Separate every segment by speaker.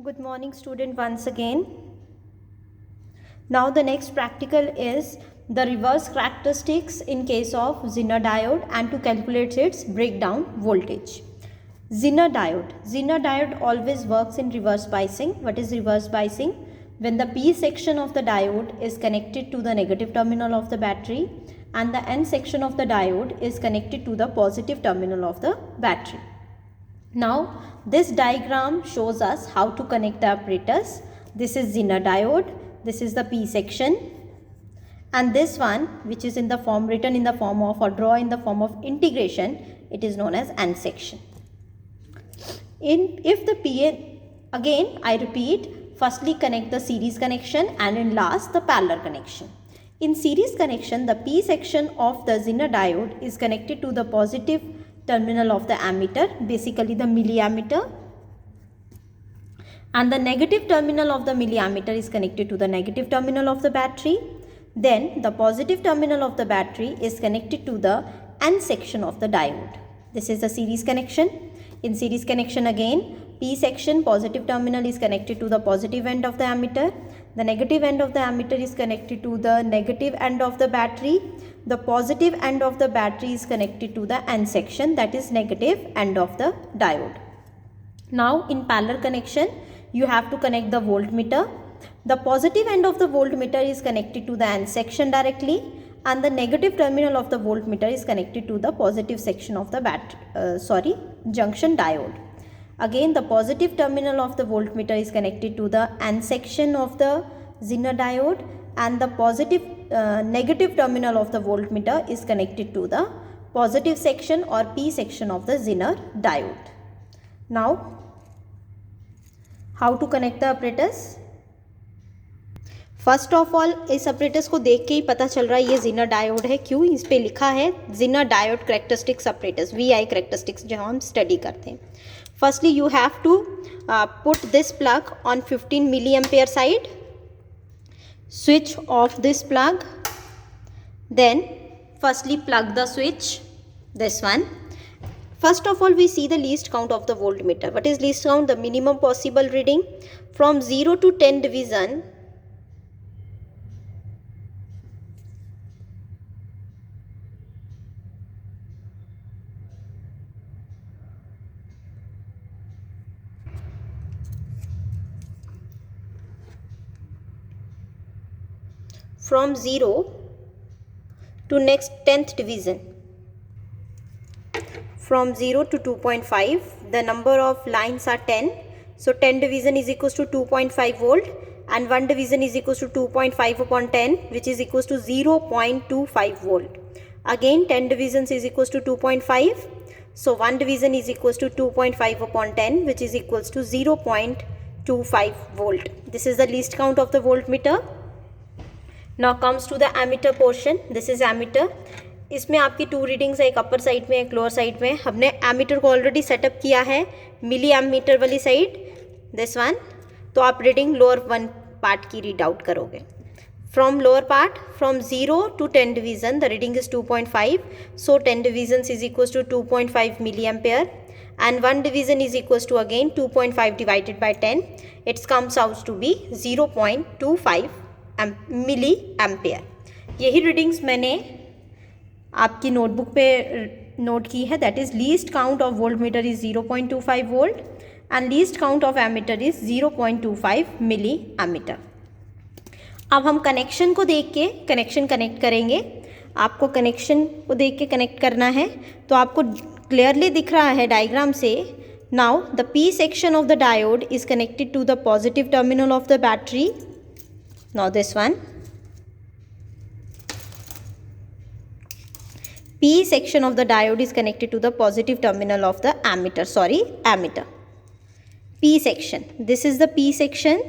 Speaker 1: Good morning, student, once again. Now the next practical is the reverse characteristics in case of Zener diode and to calculate its breakdown voltage. Zener diode always works in reverse biasing. What is reverse biasing? When the P section of the diode is connected to the negative terminal of the battery and the N section of the diode is connected to the positive terminal of the battery. Now this diagram shows us how to connect the apparatus. This is Zener diode, this is the P section, and this one, which is in the form written in the form of or draw in the form of integration, it is known as N section. If the P, again I repeat, firstly connect the series connection and in last the parallel connection. In series connection, the P section of the Zener diode is connected to the positive terminal of the ammeter, basically the milliammeter, and the negative terminal of the milliammeter is connected to the negative terminal of the battery. Then the positive terminal of the battery is connected to the N section of the diode. This is the series connection. In series connection again, P section positive terminal is connected to the positive end of the ammeter. The negative end of the ammeter is connected to the negative end of the battery. The positive end of the battery is connected to the N section, that is negative end of the diode. Now in parallel connection, you have to connect the voltmeter. The positive end of the voltmeter is connected to the N section directly and the negative terminal of the voltmeter is connected to the positive section of the junction diode. Again, the positive terminal of the voltmeter is connected to the N section of the Zener diode and the negative terminal of the voltmeter is connected to the positive section or P section of the Zener diode. Now, how to connect the apparatus? First of all इस apparatus को देख के ही पता चल रहा है ये Zener diode है. क्यों? इस पे लिखा है Zener diode characteristics apparatus, VI characteristics, जो हम स्टडी करते हैं. Firstly you have to put this plug on 15 milliampere side, switch off this plug, then firstly plug the switch, this one. First of all, we see the least count of the voltmeter. What is least count? The minimum possible reading. From 0 to 10 division, from 0 to next 10th division, from 0 to 2.5, the number of lines are 10, so 10 division is equals to 2.5 volt and 1 division is equals to 2.5 upon 10, which is equals to 0.25 volt. Again 10 divisions is equals to 2.5, so 1 division is equals to 2.5 upon 10, which is equals to 0.25 volt. This is the least count of the voltmeter. Now comes to the ammeter portion. This is ammeter. इसमें आपकी 2 readings है, एक upper side में एक lower side में. हमने ammeter को already setup किया है मिली एमीटर वाली साइड, दिस वन. तो आप रीडिंग लोअर 1 पार्ट की रीड आउट करोगे. From lower part, from 0 to 10 division, the reading is 2.5, so 10 division is equals to 2.5 milliampere and 1 division is equals to again 2.5 divided by 10. It comes out to be 0.25 milliampere. यही readings मैंने आपकी notebook पे note की है. That is least count of voltmeter is 0.25 volt and least count of ammeter is 0.25 milliammeter. अब हम connection को देख के कनेक्शन कनेक्ट करेंगे. आपको कनेक्शन को देख के कनेक्ट करना है तो आपको क्लियरली दिख रहा है डायग्राम से. Now the P section of the diode is connected to the positive terminal of the battery. Now this one, P section of the diode is connected to the positive terminal of the ammeter. P section, this is the P section,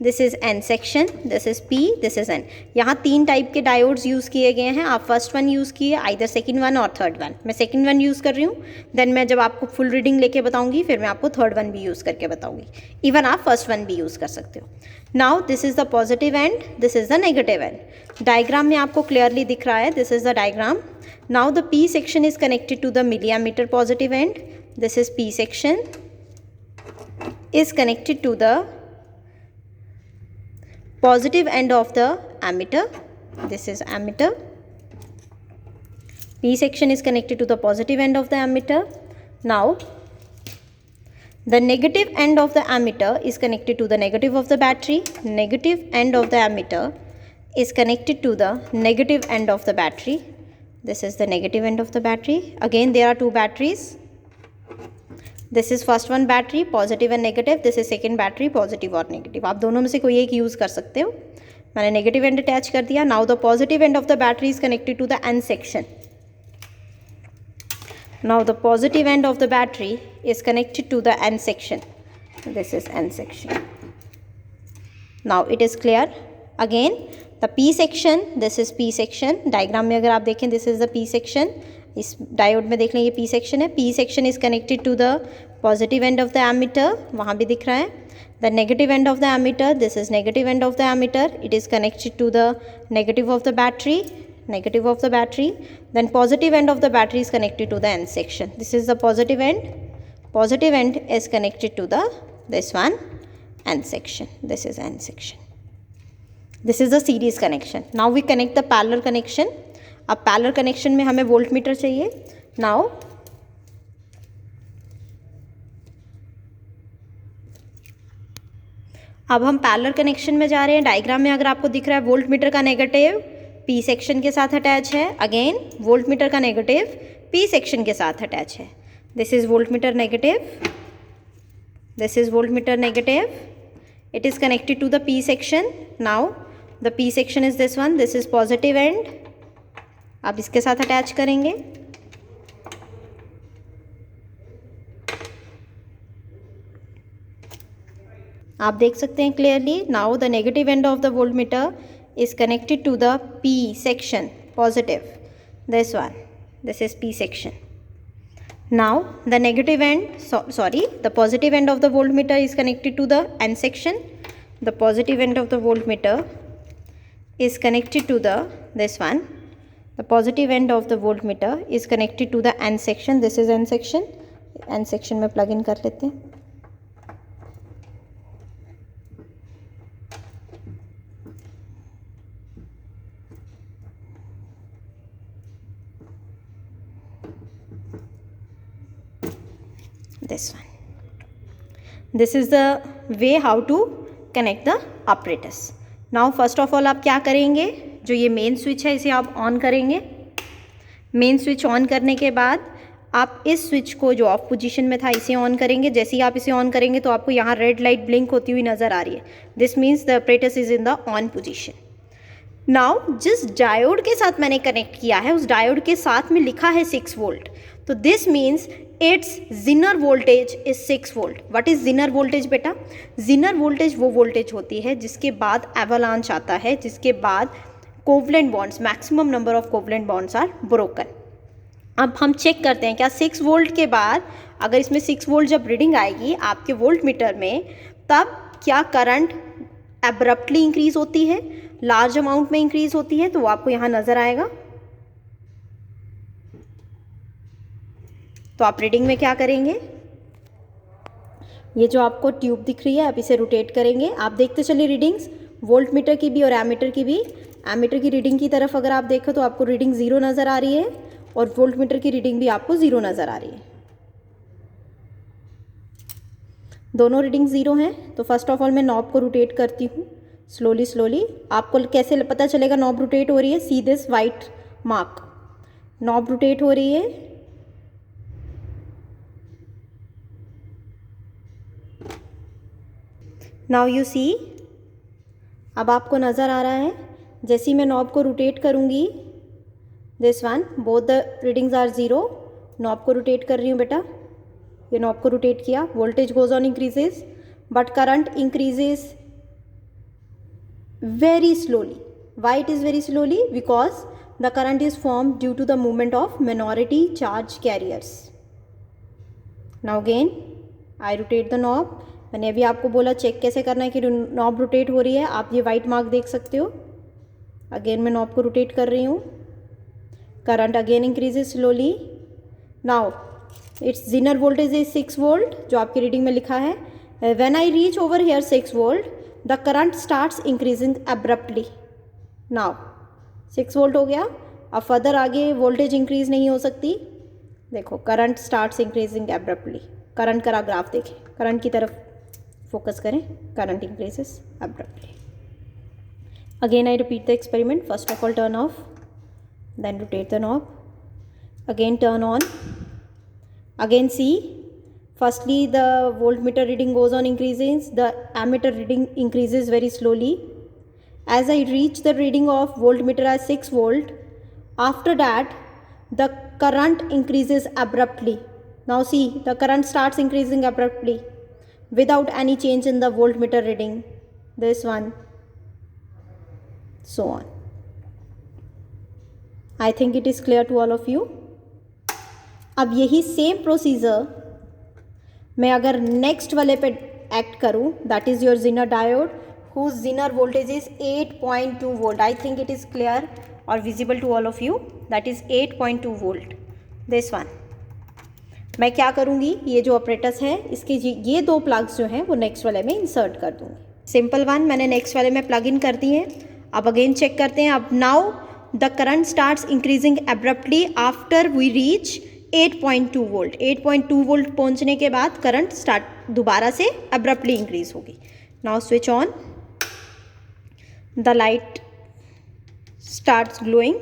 Speaker 1: this is N section, this is P, this is N. यहाँ 3 type के diodes use किए गए हैं. आप first one use किए, either second one और third one. मैं second one use कर रही हूँ. देन मैं जब आपको फुल रीडिंग लेके बताऊंगी फिर मैं आपको थर्ड वन भी यूज़ करके बताऊंगी. इवन आप फर्स्ट वन भी यूज़ कर सकते हो. Now this is the positive end, this is the negative end. Diagram में आपको क्लियरली दिख रहा है. This is the diagram. Now the P section is connected to the milliammeter positive end. This is P section. is connected to the positive end of the ammeter. This is ammeter. P section is connected to the positive end of the ammeter. Now the negative end of the ammeter is connected to the negative of the battery. Negative end of the ammeter is connected to the negative end of the battery. This is the negative end of the battery. Again there are two batteries. This is first one battery, positive and negative. This is second battery, positive और negative. आप दोनों में से कोई एक use कर सकते हो. मैंने negative end अटैच कर दिया. Now the positive end of the battery is connected to the N section. Now the positive end of the battery is connected to the N section. This is N section. Now it is clear. Again the P section, this is P section. Diagram में अगर आप देखें, this is the P section. इस diode में देख लें ये P section है. P section is connected to the positive end of the ammeter. वहाँ भी दिख रहा है. The negative end of the ammeter, this is negative end of the ammeter. It is connected to the negative of the battery. Negative of the battery. Then positive end of the battery is connected to the N section. This is the positive and. Positive end is connected to the this one N section. This is N section. This is the series connection. Now we connect the parallel connection. अब parallel connection में हमें volt meter चाहिए. Now अब हम parallel connection में जा रहे हैं. डायग्राम में अगर आपको दिख रहा है वोल्ट मीटर का नेगेटिव पी सेक्शन के साथ अटैच है. अगेन वोल्ट मीटर का नेगेटिव पी सेक्शन के साथ अटैच है. This is voltmeter negative. This is voltmeter negative. It is connected to the P section. Now the P section is this one. This is positive end. आप इसके साथ attach करेंगे. आप देख सकते हैं clearly. Now the negative end of the voltmeter is connected to the P section, positive. This one, this is P section. Now the negative end, the positive end of the voltmeter is connected to the N section. The positive end of the voltmeter is connected to the this one. The positive end of the voltmeter is connected to the N section. This is N section. N section में plug in कर लेते हैं. This one. This is the way how to connect the apparatus. Now first of all आप क्या करेंगे, जो ये main switch है इसे आप ऑन करेंगे. मेन स्विच ऑन करने के बाद आप इस स्विच को जो ऑफ पोजीशन में था इसे ऑन करेंगे. जैसे ही आप इसे ऑन करेंगे तो आपको यहाँ रेड लाइट ब्लिंक होती हुई नज़र आ रही है. This means the apparatus is in the on position. Now जिस डायोड के साथ मैंने कनेक्ट किया है उस डायोड के साथ में लिखा है 6 वोल्ट. तो this means it's zener voltage is 6 volt. What is zener voltage बेटा? जिनर वोल्टेज वो वोल्टेज होती है जिसके बाद एवलांच आता है, जिसके बाद covalent bonds, maximum number of covalent bonds are broken. अब हम चेक करते हैं क्या 6 वोल्ट के बाद अगर इसमें 6 वोल्ट जब रीडिंग आएगी आपके वोल्ट मीटर में, तब क्या करंट एब्रप्टली इंक्रीज होती है, लार्ज अमाउंट में इंक्रीज होती है? तो वो आपको यहाँ नज़र आएगा. तो आप रीडिंग में क्या करेंगे, ये जो आपको ट्यूब दिख रही है आप इसे रोटेट करेंगे. आप देखते चलिए रीडिंग्स, वोल्ट मीटर की भी और एमीटर की भी. एमीटर की रीडिंग की तरफ अगर आप देखो तो आपको रीडिंग 0 नज़र आ रही है और वोल्ट मीटर की रीडिंग भी आपको 0 नज़र आ रही है. दोनों रीडिंग 0 हैं. तो फर्स्ट ऑफ ऑल मैं नॉब को रोटेट करती हूँ स्लोली स्लोली. आपको कैसे पता चलेगा नॉब रोटेट हो रही है? See this white mark. Knob rotate हो रही है. नाउ यू सी, अब आपको नज़र आ रहा है जैसे ही मैं नॉब को रोटेट करूँगी, this one, both the readings are 0. Knob को रोटेट कर रही हूँ बेटा. ये नॉब को रोटेट किया, voltage goes on increases but current increases very slowly. Why it is very slowly? Because the current is form due to the movement of minority charge carriers. Now again I rotate the knob. मैंने अभी आपको बोला check कैसे करना है कि knob rotate हो रही है. आप ये वाइट मार्क देख सकते हो. अगेन मैं नॉब को रोटेट कर रही हूँ. Current again increases slowly. Now it's zener voltage is 6 volt जो आपकी रीडिंग में लिखा है. When I reach over here 6 volt, the current starts increasing abruptly. Now 6 volt हो गया, अब फर्दर आगे वोल्टेज इंक्रीज नहीं हो सकती. देखो current starts increasing abruptly. Current का ग्राफ देखें, करंट की तरफ फोकस करें. Current increases abruptly. Again I repeat the experiment. First of all turn off, then rotate the knob, again turn on, again see. Firstly the voltmeter reading goes on increasing, the ammeter reading increases very slowly. As I reach the reading of voltmeter as 6 volt, after that the current increases abruptly. Now see, the current starts increasing abruptly without any change in the voltmeter reading. This one, so on. I think it is clear to all of you. अब यही same procedure मैं अगर next वाले पे act करूँ, that is your Zener diode whose Zener voltage is 8.2 volt. I think it is clear or visible to all of you. That is 8.2 volt. This one. मैं क्या करूँगी, ये जो ऑपरेटस है इसके ये दो प्लग्स जो हैं वो नेक्स्ट वाले में इंसर्ट कर दूँगी. सिंपल वन मैंने नेक्स्ट वाले में प्लग इन कर दी है. अब अगेन चेक करते हैं. अब now the current starts increasing abruptly after we reach 8.2 volt. 8.2 volt पहुँचने के बाद करंट स्टार्ट दोबारा से एब्रप्टली इंक्रीज होगी. Now switch on. The light starts glowing.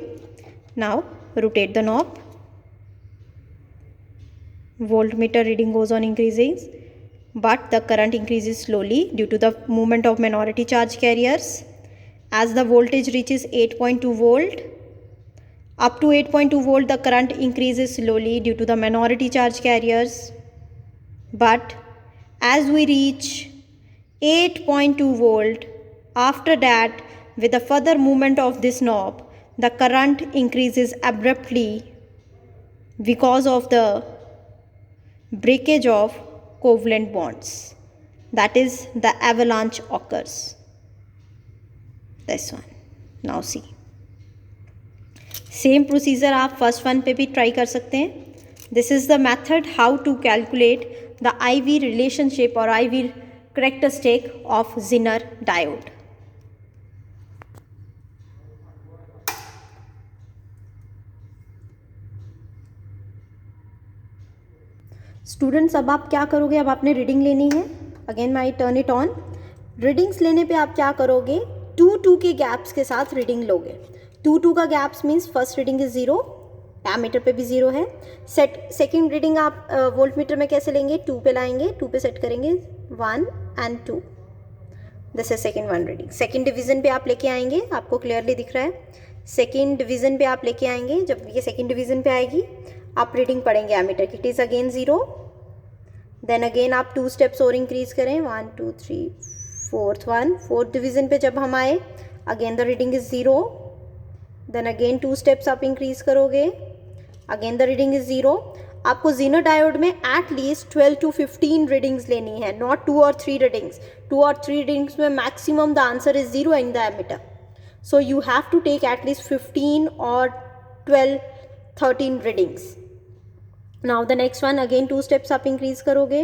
Speaker 1: Now rotate the knob. Voltmeter reading goes on increasing, but the current increases slowly due to the movement of minority charge carriers. As the voltage reaches 8.2 volt, up to 8.2 volt the current increases slowly due to the minority charge carriers. But as we reach 8.2 volt, after that, with the further movement of this knob, the current increases abruptly because of the breakage of covalent bonds. That is, the avalanche occurs. This one. Now see. Same procedure आप first one पे भी try कर सकते हैं. This is the method how to calculate the IV relationship or IV characteristic of Zener diode. Students अब आप क्या करोगे, अब आपने रीडिंग लेनी है. Again my turn it on. Readings लेने पे आप क्या करोगे, 2 के गैप्स के साथ रीडिंग लोगे. 2 का gaps means first reading is 0, ammeter पे भी 0 है. सेकंड रीडिंग आप वोल्टमीटर में कैसे लेंगे, 2 पे लाएंगे, 2 पे सेट करेंगे 1 and 2. This is second one reading. Second division पे आप लेके आएंगे, आपको क्लियरली दिख रहा है. सेकंड डिवीजन पे आप लेके आएंगे. जब ये सेकंड डिवीजन पे आएगी आप रीडिंग पढ़ेंगे एमीटर की. It is again 0. Then again आप 2 स्टेप्स और इंक्रीज करें, 1 2 3 फोर्थ वन. फोर्थ डिवीजन पे जब हम आए again the reading is 0. Then again 2 steps आप इंक्रीज करोगे, अगेन द रीडिंग इज 0. आपको ज़ीनर डायोड में एट लीस्ट 12 to 15 रीडिंग्स लेनी है, not 2 or 3 readings. 2 or 3 readings में maximum the answer is 0 in the ammeter. So you have to take at least 15 or 12 13 readings. Now the next one again 2 steps आप increase करोगे,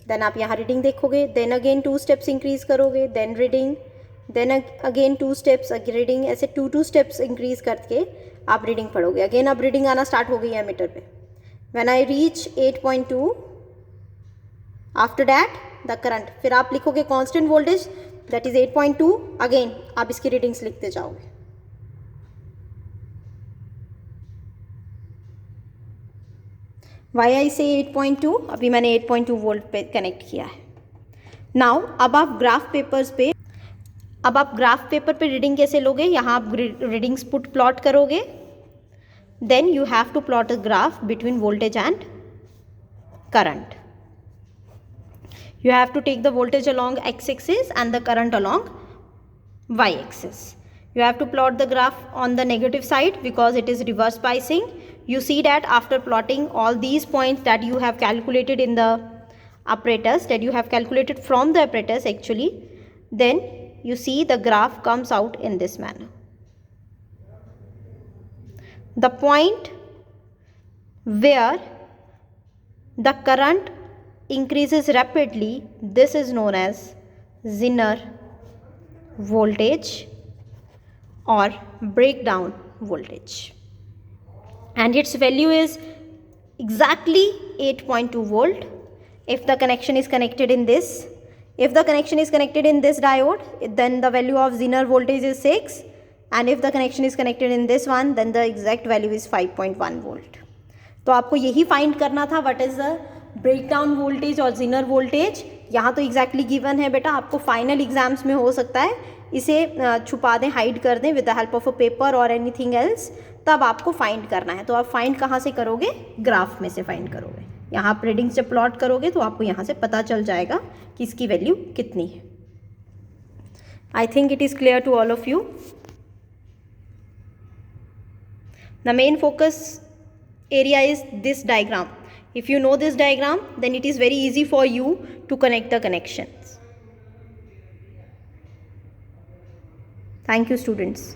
Speaker 1: then आप यहाँ reading देखोगे. Then again 2 steps increase करोगे, then reading, then again 2 steps reading. ऐसे 2 steps increase करके आप reading पढ़ोगे. अगेन अब रीडिंग आना स्टार्ट हो गई है मीटर पे. When I reach 8.2, after that the current, फिर आप लिखोगे constant voltage that is 8.2. Again आप इसकी रीडिंग्स लिखते जाओगे. वाई आई से 8.2, अभी मैंने 8.2 वोल्ट पे कनेक्ट किया है. नाउ अब आप ग्राफ पेपर पे रीडिंग कैसे लोगे, यहाँ आप रीडिंग्स पुट प्लॉट करोगे. Then you have to plot a graph between voltage and current. You have to take the voltage along X axis and the current along Y axis. You have to plot the graph on the negative side because it is reverse biasing. You see that after plotting all these points that you have calculated in the apparatus, that you have calculated from the apparatus actually, then you see the graph comes out in this manner. The point where the current increases rapidly, this is known as Zener voltage or breakdown voltage, and its value is exactly 8.2 volt if the connection is connected in this. If the connection is connected in this diode, then the value of Zener voltage is 6, and if the connection is connected in this one, then the exact value is 5.1 volt. तो आपको यही find करना था, what is the breakdown voltage और Zener voltage. यहाँ तो exactly given है बेटा, आपको फाइनल एग्जाम्स में हो सकता है इसे छुपा दें, हाइड कर दें with the help of a paper और एनीथिंग एल्स, तब आपको फाइंड करना है. तो आप फाइंड कहाँ से करोगे? ग्राफ में से फाइंड करोगे. यहाँ आप रीडिंग्स जब प्लॉट करोगे तो आपको यहाँ से पता चल जाएगा कि इसकी वैल्यू कितनी है. I think it is clear to all of you. The main focus area is this diagram. If you know this diagram, then it is very easy for you to connect the connections. Thank you, students.